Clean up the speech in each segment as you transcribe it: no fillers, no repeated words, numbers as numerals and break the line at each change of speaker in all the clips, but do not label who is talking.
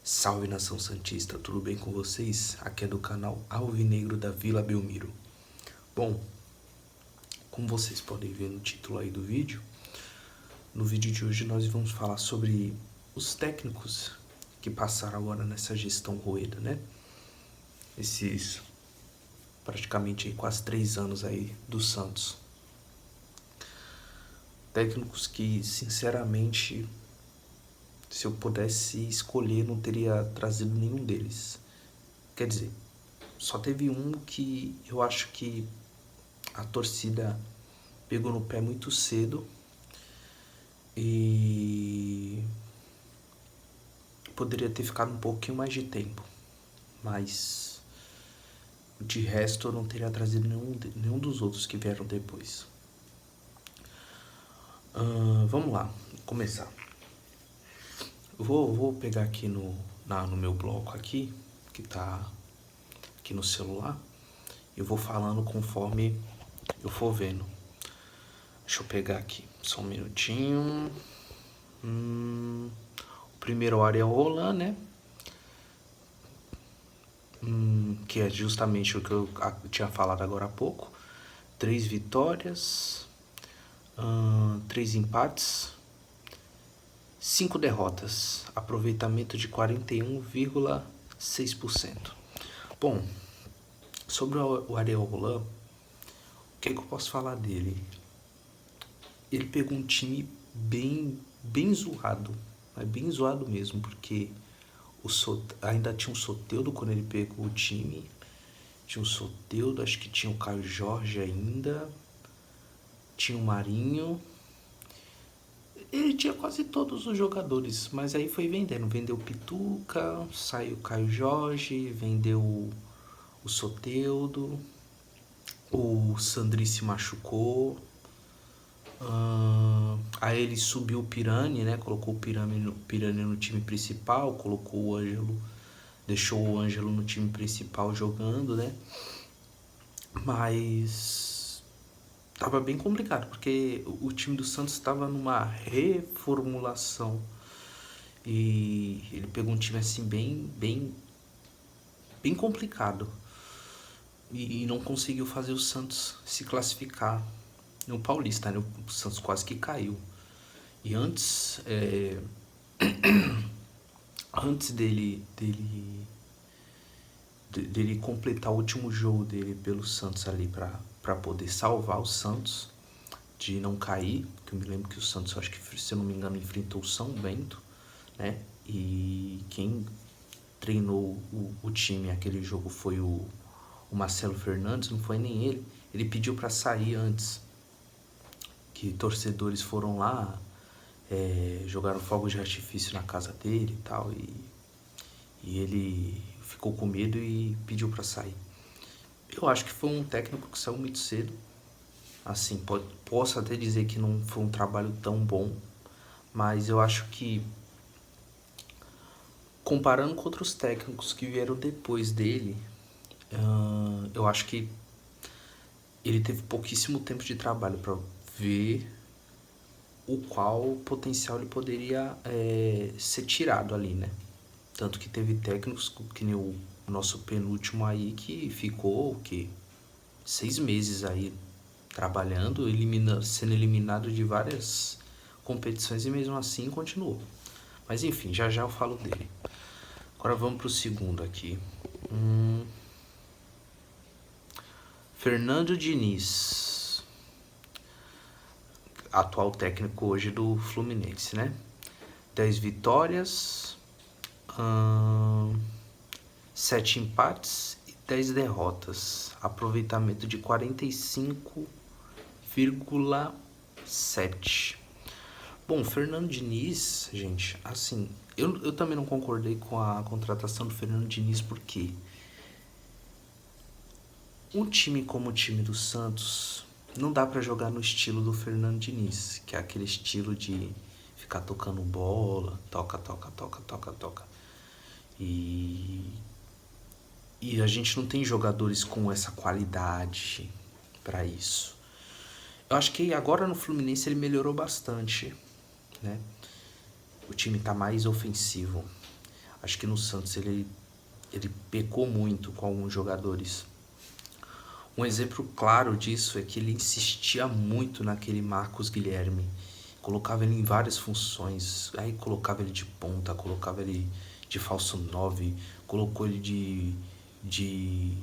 Salve nação santista, tudo bem com vocês? Aqui é do canal Alvinegro da Vila Belmiro. Bom, como vocês podem ver no título aí do vídeo, no vídeo de hoje nós vamos falar sobre os técnicos que passaram agora nessa gestão Rueda, né? Esses praticamente aí, quase 3 anos aí do Santos. Técnicos que, sinceramente, se eu pudesse escolher, não teria trazido nenhum deles. Quer dizer, só teve um que eu acho que a torcida pegou no pé muito cedo e poderia ter ficado um pouquinho mais de tempo, mas de resto eu não teria trazido nenhum dos outros que vieram depois. Vamos lá, começar. Vou pegar aqui no meu bloco aqui, que tá aqui no celular, e vou falando conforme eu for vendo. Deixa eu pegar aqui, só um minutinho. O primeiro é o Ariel Roland, né? Que é justamente o que eu tinha falado agora há pouco. 3 vitórias, 3 empates, 5 derrotas. Aproveitamento de 41,6%. Bom, sobre o Ariel Roland, o que eu posso falar dele? Ele pegou um time bem zoado, bem zoado mesmo, porque ainda tinha um Soteldo quando ele pegou o time. Tinha um Soteldo, acho que tinha o Caio Jorge ainda. Tinha o Marinho. Ele tinha quase todos os jogadores, mas aí foi vendendo. Vendeu o Pituca, saiu o Caio Jorge, vendeu o Soteldo. O Sandri se machucou. Aí ele subiu o Pirani, né? Colocou o Pirani no time principal, colocou o Ângelo, deixou o Ângelo no time principal jogando, né? Mas tava bem complicado, porque o time do Santos estava numa reformulação e ele pegou um time assim bem complicado e não conseguiu fazer o Santos se classificar no Paulista, né? O Santos quase que caiu. E antes dele completar o último jogo dele pelo Santos ali para poder salvar o Santos de não cair, que eu me lembro que o Santos, acho que, se eu não me engano, enfrentou o São Bento, né? E quem treinou o time aquele jogo foi o Marcelo Fernandes, não foi nem ele. Ele pediu para sair antes, que torcedores foram lá, jogaram fogos de artifício na casa dele e tal, e ele ficou com medo e pediu para sair. Eu acho que foi um técnico que saiu muito cedo. Assim, posso até dizer que não foi um trabalho tão bom, mas eu acho que, comparando com outros técnicos que vieram depois dele, eu acho que ele teve pouquíssimo tempo de trabalho para ver o qual potencial ele poderia ser tirado ali, né? Tanto que teve técnicos que nem o nosso penúltimo aí, que ficou 6 meses aí trabalhando, sendo eliminado de várias competições e mesmo assim continuou. Mas enfim, já eu falo dele. Agora vamos pro segundo aqui. Fernando Diniz, atual técnico hoje do Fluminense, né? 10 vitórias, 7 empates e 10 derrotas. Aproveitamento de 45,7%. Bom, Fernando Diniz, gente, assim, eu também não concordei com a contratação do Fernando Diniz, porque um time como o time do Santos não dá pra jogar no estilo do Fernando Diniz, que é aquele estilo de ficar tocando bola, toca. E a gente não tem jogadores com essa qualidade pra isso. Eu acho que agora no Fluminense ele melhorou bastante, né? O time tá mais ofensivo. Acho que no Santos ele pecou muito com alguns jogadores. Um exemplo claro disso é que ele insistia muito naquele Marcos Guilherme. Colocava ele em várias funções. Aí colocava ele de ponta, colocava ele de falso 9, colocou ele de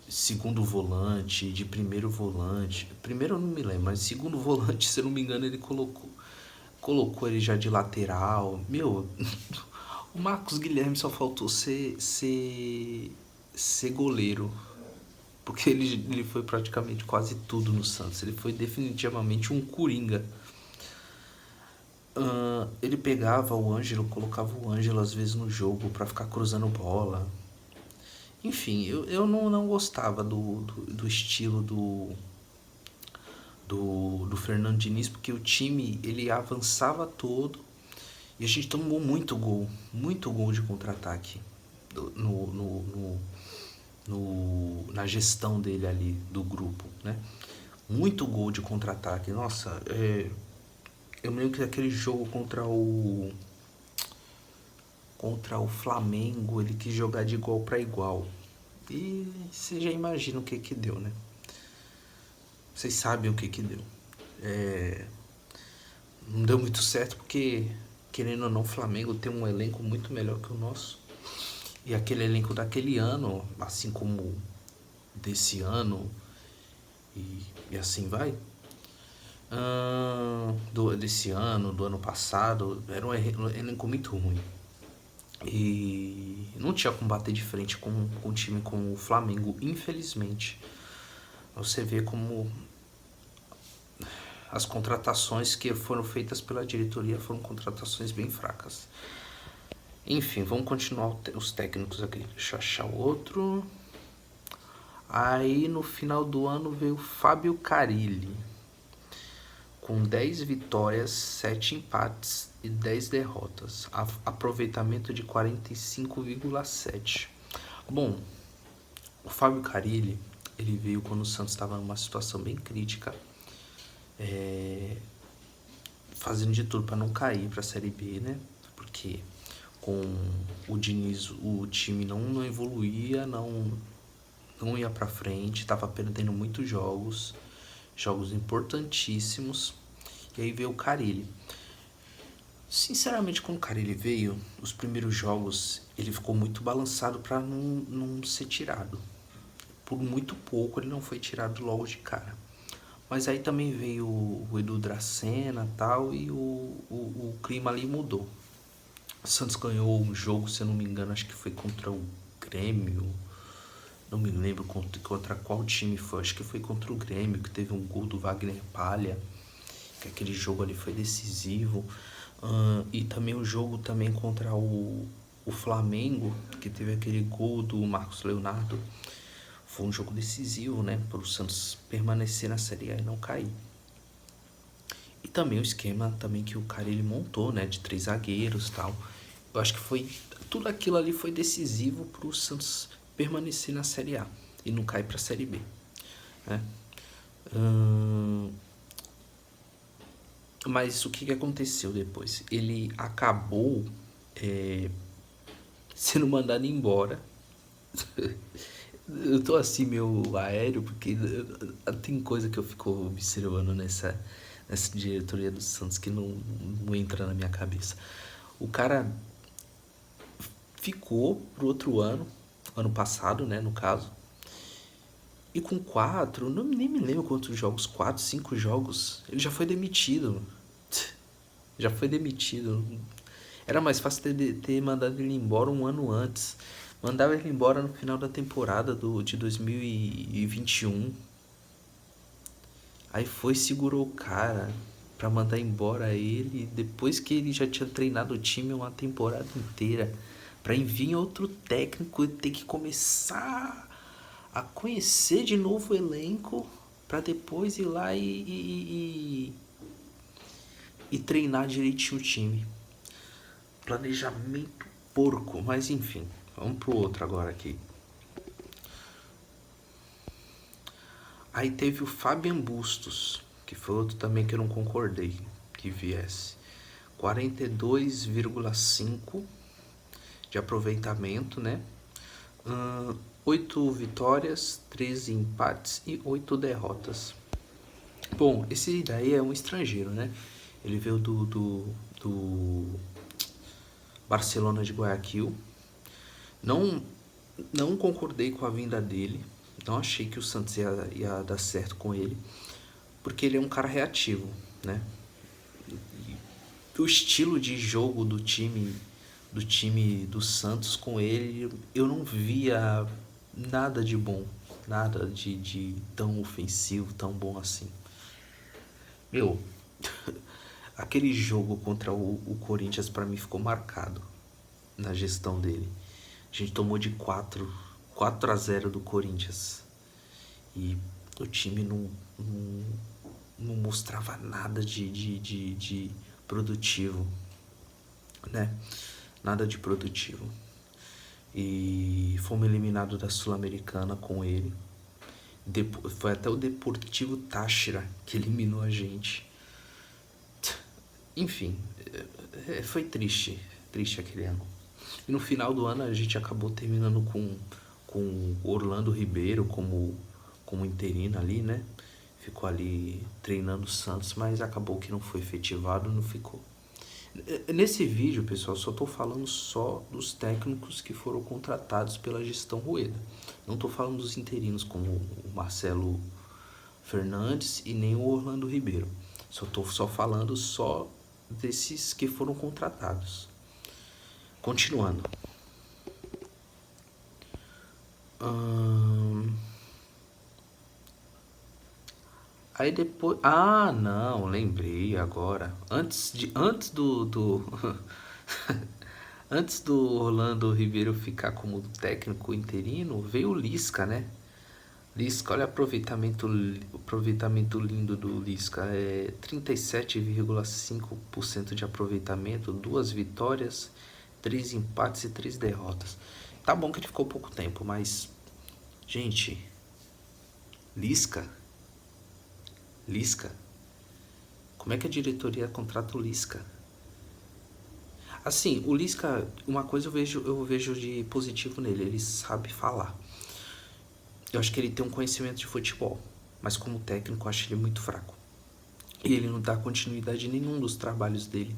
segundo volante, de primeiro volante. Primeiro eu não me lembro, mas segundo volante, se eu não me engano, ele colocou ele já de lateral. Meu, o Marcos Guilherme só faltou ser goleiro. Porque ele foi praticamente quase tudo no Santos. Ele foi definitivamente um coringa. Ele pegava o Ângelo, colocava o Ângelo às vezes no jogo pra ficar cruzando bola. Enfim, eu não gostava do estilo do Fernando Diniz, porque o time ele avançava todo e a gente tomou muito gol de contra-ataque na gestão dele ali do grupo, né? Muito gol de contra-ataque. Nossa, eu me lembro que aquele jogo contra o Flamengo, ele quis jogar de igual para igual. E você já imagina o que deu, né? Vocês sabem o que deu. Não deu muito certo porque, querendo ou não, o Flamengo tem um elenco muito melhor que o nosso. E aquele elenco daquele ano, assim como desse ano, e assim vai, desse ano, do ano passado, era um elenco muito ruim. E não tinha como bater de frente com um time como o Flamengo, infelizmente. Você vê como as contratações que foram feitas pela diretoria foram contratações bem fracas. Enfim, vamos continuar os técnicos aqui. Deixa eu achar o outro. Aí no final do ano veio o Fábio Carille, com 10 vitórias, 7 empates e 10 derrotas. Aproveitamento de 45,7. Bom, o Fábio Carille, ele veio quando o Santos estava numa situação bem crítica, fazendo de tudo para não cair para a Série B, né? Porque com o Diniz o time não evoluía, não ia para frente, estava perdendo muitos jogos importantíssimos. E aí veio o Carille. Sinceramente, quando o Carille veio, os primeiros jogos ele ficou muito balançado para não ser tirado. Por muito pouco ele não foi tirado logo de cara. Mas aí também veio o Edu Dracena e tal, e o clima ali mudou. O Santos ganhou um jogo, se eu não me engano, acho que foi contra o Grêmio. Não me lembro contra qual time foi. Acho que foi contra o Grêmio, que teve um gol do Wagner Palha. Que aquele jogo ali foi decisivo. E também o jogo também contra o Flamengo, que teve aquele gol do Marcos Leonardo. Foi um jogo decisivo, né? Para o Santos permanecer na Série A e não cair. E também o esquema também que o cara ele montou, né? De 3 zagueiros e tal. Eu acho que foi tudo aquilo ali foi decisivo para o Santos permanecer na Série A e não cair para a Série B, né? Mas o que aconteceu depois? Ele acabou sendo mandado embora. Eu tô assim meio aéreo porque tem coisa que eu fico observando nessa diretoria do Santos que não entra na minha cabeça. O cara ficou pro outro ano passado, né, no caso. E com 4, nem me lembro quantos jogos, 4, 5 jogos, ele já foi demitido. Já foi demitido. Era mais fácil ter mandado ele embora um ano antes. Mandava ele embora no final da temporada de 2021. Aí segurou o cara pra mandar embora ele, depois que ele já tinha treinado o time uma temporada inteira. Pra vir outro técnico e ter que começar a conhecer de novo o elenco pra depois ir lá e treinar direitinho o time. Planejamento porco, mas enfim, vamos pro outro agora aqui. Aí teve o Fabian Bustos, que foi outro também que eu não concordei que viesse. 42,5 de aproveitamento, né? 8 vitórias, 13 empates e 8 derrotas. Bom, esse daí é um estrangeiro, né? Ele veio do Barcelona de Guayaquil. Não concordei com a vinda dele. Não achei que o Santos ia dar certo com ele. Porque ele é um cara reativo, né? E o estilo de jogo do time do Santos com ele, eu não via nada de bom. Nada de tão ofensivo, tão bom assim. Meu, aquele jogo contra o Corinthians pra mim ficou marcado na gestão dele. A gente tomou de 4-0 do Corinthians. E o time não mostrava nada de produtivo, né? Nada de produtivo. E fomos eliminados da Sul-Americana com ele. Foi até o Deportivo Táchira que eliminou a gente. Enfim, foi triste aquele ano. E no final do ano a gente acabou terminando com Orlando Ribeiro como interino ali, né? Ficou ali treinando o Santos, mas acabou que não foi efetivado, não ficou. Nesse vídeo, pessoal, só tô falando só dos técnicos que foram contratados pela gestão Rueda. Não tô falando dos interinos como o Marcelo Fernandes e nem o Orlando Ribeiro. Tô falando só desses que foram contratados. Continuando. Aí depois... Ah, não, lembrei agora. Antes do antes do Orlando Ribeiro ficar como técnico interino, veio o Lisca, né? Lisca, olha o aproveitamento lindo do Lisca. É 37,5% de aproveitamento, 2 vitórias, 3 empates e 3 derrotas. Tá bom que ele ficou pouco tempo, mas... Gente, Lisca? Como é que a diretoria contrata o Lisca? Assim, o Lisca, uma coisa eu vejo de positivo nele, ele sabe falar. Eu acho que ele tem um conhecimento de futebol, mas como técnico eu acho ele muito fraco. E ele não dá continuidade em nenhum dos trabalhos dele.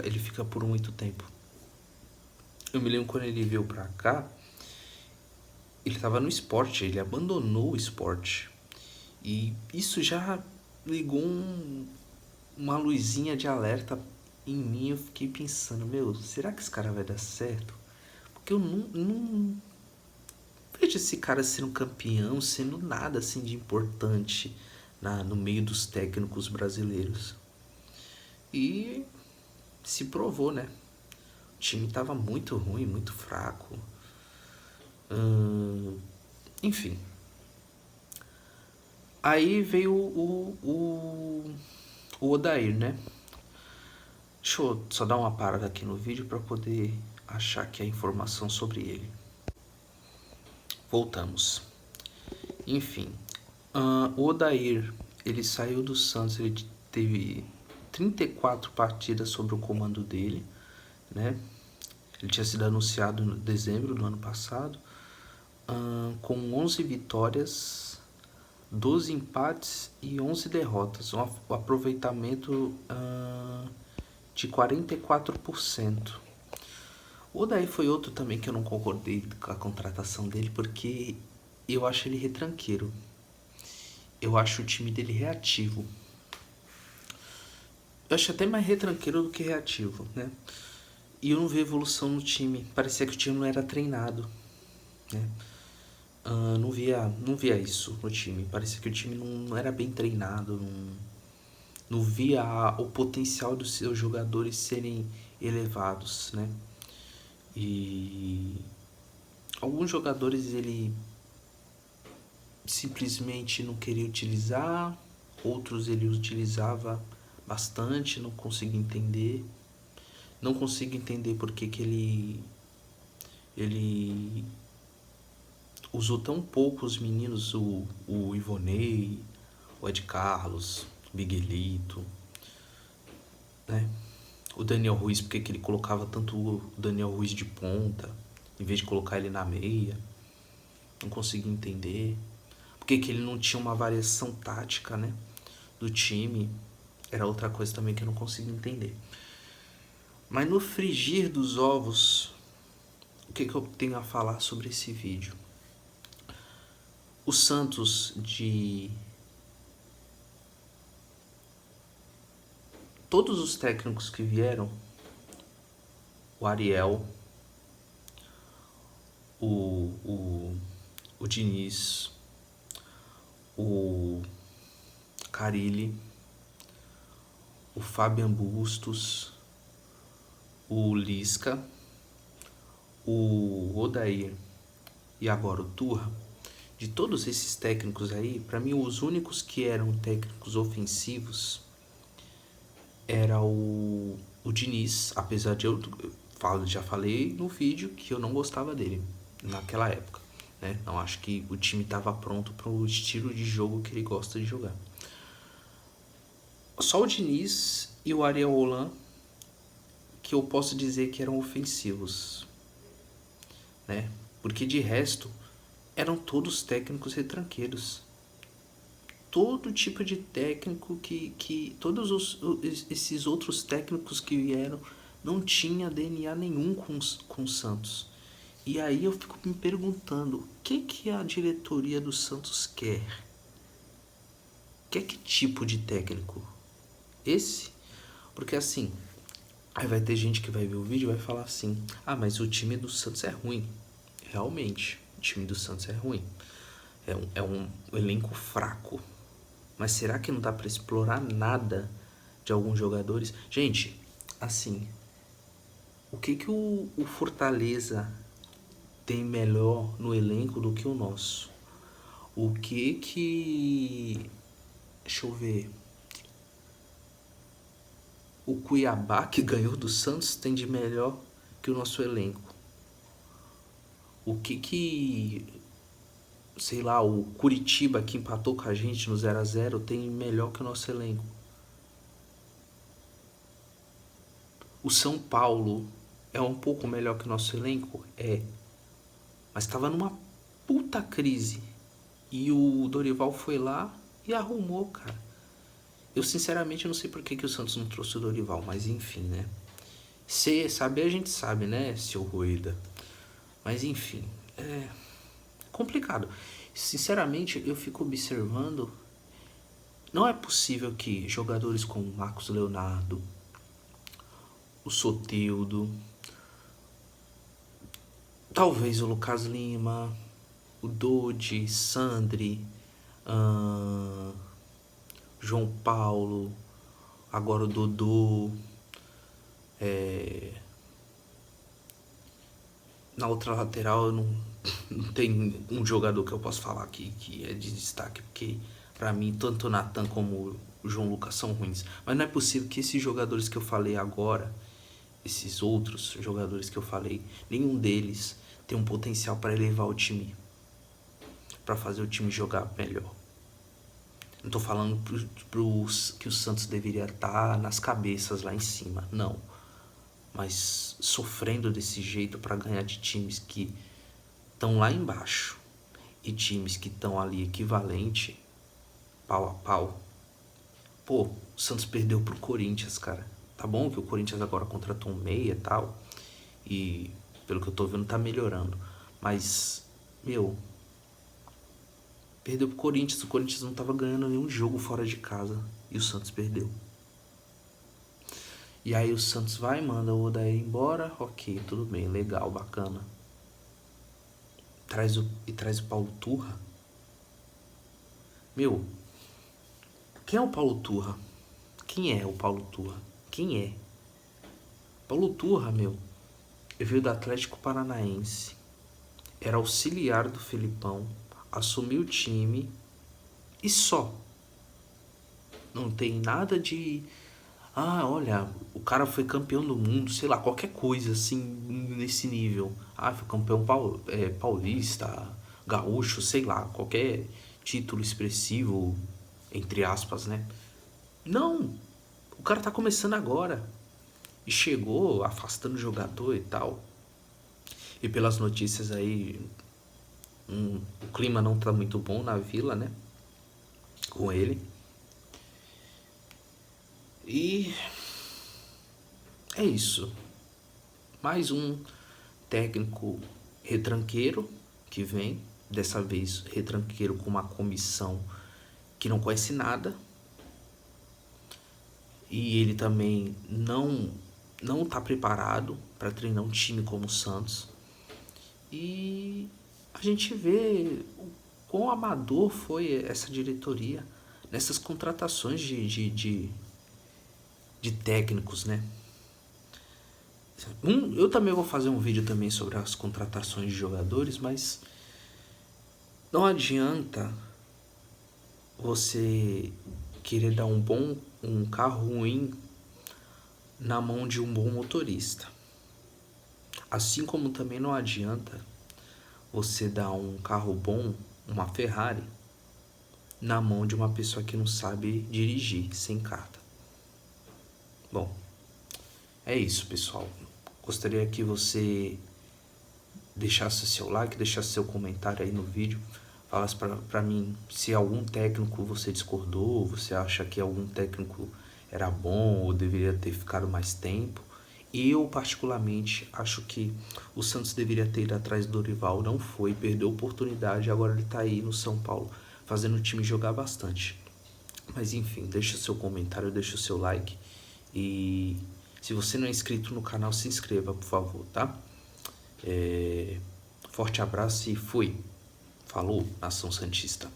Ele fica por muito tempo. Eu me lembro quando ele veio pra cá, ele tava no esporte, ele abandonou o esporte. E isso já ligou uma luzinha de alerta em mim. Eu fiquei pensando, meu, será que esse cara vai dar certo? Porque eu não vejo esse cara sendo campeão, sendo nada assim de importante no meio dos técnicos brasileiros. E se provou, né? O time tava muito ruim, muito fraco. Enfim. Aí veio o Odair, né? Deixa eu só dar uma parada aqui no vídeo para poder achar aqui a informação sobre ele. Voltamos. Enfim, o Odair, ele saiu do Santos, ele teve 34 partidas sob o comando dele, né? Ele tinha sido anunciado em dezembro do ano passado, com 11 vitórias, 12 empates e 11 derrotas, um aproveitamento de 44%. O Odair foi outro também que eu não concordei com a contratação dele, porque eu acho ele retranqueiro. Eu acho o time dele reativo. Eu acho até mais retranqueiro do que reativo, né? E eu não vi evolução no time. Parecia que o time não era treinado, né? Não via isso no time. Parecia que o time não era bem treinado, não via o potencial dos seus jogadores serem elevados, né? E alguns jogadores ele simplesmente não queria utilizar, outros ele utilizava bastante, não consigo entender. Não consigo entender por que ele usou tão pouco os meninos, o Ivonei, o Ed Carlos, o Miguelito, né? o Daniel Ruiz, porque que ele colocava tanto o Daniel Ruiz de ponta, em vez de colocar ele na meia. Não consegui entender. Por que ele não tinha uma variação tática, né, do time. Era outra coisa também que eu não consegui entender. Mas no frigir dos ovos, o que eu tenho a falar sobre esse vídeo? O Santos de... Todos os técnicos que vieram, o Ariel, o Diniz, o Carille, o Fabian Bustos, o Lisca, o Odair e agora o Turra, de todos esses técnicos aí, para mim os únicos que eram técnicos ofensivos era o Diniz, apesar de já falei no vídeo que eu não gostava dele naquela época, né? Não acho que o time estava pronto para o estilo de jogo que ele gosta de jogar. Só o Diniz e o Ariel Holan que eu posso dizer que eram ofensivos, né? Porque de resto eram todos técnicos retranqueiros. Todo tipo de técnico que todos esses outros técnicos que vieram não tinha DNA nenhum com o Santos. E aí eu fico me perguntando, o que a diretoria do Santos quer? Quer que tipo de técnico? Esse? Porque assim, aí vai ter gente que vai ver o vídeo e vai falar assim, ah, mas o time do Santos é ruim. Realmente, o time do Santos é ruim. É um elenco fraco. Mas será que não dá pra explorar nada de alguns jogadores? Gente, assim, o que o Fortaleza tem melhor no elenco do que o nosso? O que... Deixa eu ver. O Cuiabá, que ganhou do Santos, tem de melhor que o nosso elenco? O que sei lá, o Curitiba, que empatou com a gente no 0x0, tem melhor que o nosso elenco? O São Paulo é um pouco melhor que o nosso elenco? É. Mas estava numa puta crise. E o Dorival foi lá e arrumou, cara. Eu sinceramente não sei por que o Santos não trouxe o Dorival, mas enfim, né? Se saber a gente sabe, né, seu Rueda? Mas enfim, é complicado. Sinceramente, eu fico observando. Não é possível que jogadores como Marcos Leonardo, o Soteldo, talvez o Lucas Lima, o Dodi, Sandri, João Paulo, agora o Dodô, na outra lateral eu não tem um jogador que eu posso falar aqui que é de destaque, porque pra mim tanto o Nathan como o João Lucas são ruins. Mas não é possível que esses jogadores que eu falei agora, esses outros jogadores que eu falei, nenhum deles tem um potencial para elevar o time, para fazer o time jogar melhor. Não tô falando que o Santos deveria estar nas cabeças lá em cima, não. Mas sofrendo desse jeito para ganhar de times que estão lá embaixo e times que estão ali equivalente, pau a pau. Pô, o Santos perdeu pro Corinthians, cara. Tá bom que o Corinthians agora contratou um meia e tal, e pelo que eu tô vendo tá melhorando. Mas, meu, perdeu pro Corinthians. O Corinthians não tava ganhando nenhum jogo fora de casa e o Santos perdeu. E aí o Santos vai, manda o Odair embora, ok, tudo bem, legal, bacana. Traz o Paulo Turra. Meu, quem é o Paulo Turra? Quem é o Paulo Turra? Quem é? Paulo Turra, meu, veio do Atlético Paranaense, era auxiliar do Felipão, assumiu o time e só. Não tem nada de... Ah, olha, o cara foi campeão do mundo, sei lá, qualquer coisa assim, nesse nível. Ah, foi campeão paulista, gaúcho, sei lá, qualquer título expressivo, entre aspas, né? Não, o cara tá começando agora. e chegou afastando o jogador e tal. E pelas notícias aí, o clima não tá muito bom na Vila, né? Com ele. E é isso. Mais um técnico retranqueiro que vem, dessa vez retranqueiro com uma comissão que não conhece nada. E ele também não tá preparado para treinar um time como o Santos. E a gente vê o quão amador foi essa diretoria nessas contratações de técnicos, né? Eu também vou fazer um vídeo também sobre as contratações de jogadores, mas não adianta você querer dar um carro ruim na mão de um bom motorista. Assim como também não adianta você dar um carro bom, uma Ferrari, na mão de uma pessoa que não sabe dirigir, sem carta. Bom, é isso, pessoal. Gostaria que você deixasse seu like, deixasse seu comentário aí no vídeo. Falasse pra mim se algum técnico você discordou, você acha que algum técnico era bom ou deveria ter ficado mais tempo. Eu, particularmente, acho que o Santos deveria ter ido atrás do Dorival, não foi, perdeu a oportunidade, agora ele tá aí no São Paulo, fazendo o time jogar bastante. Mas enfim, deixa seu comentário, deixa o seu like. E se você não é inscrito no canal, se inscreva, por favor, tá? Forte abraço e fui. Falou, Nação Santista.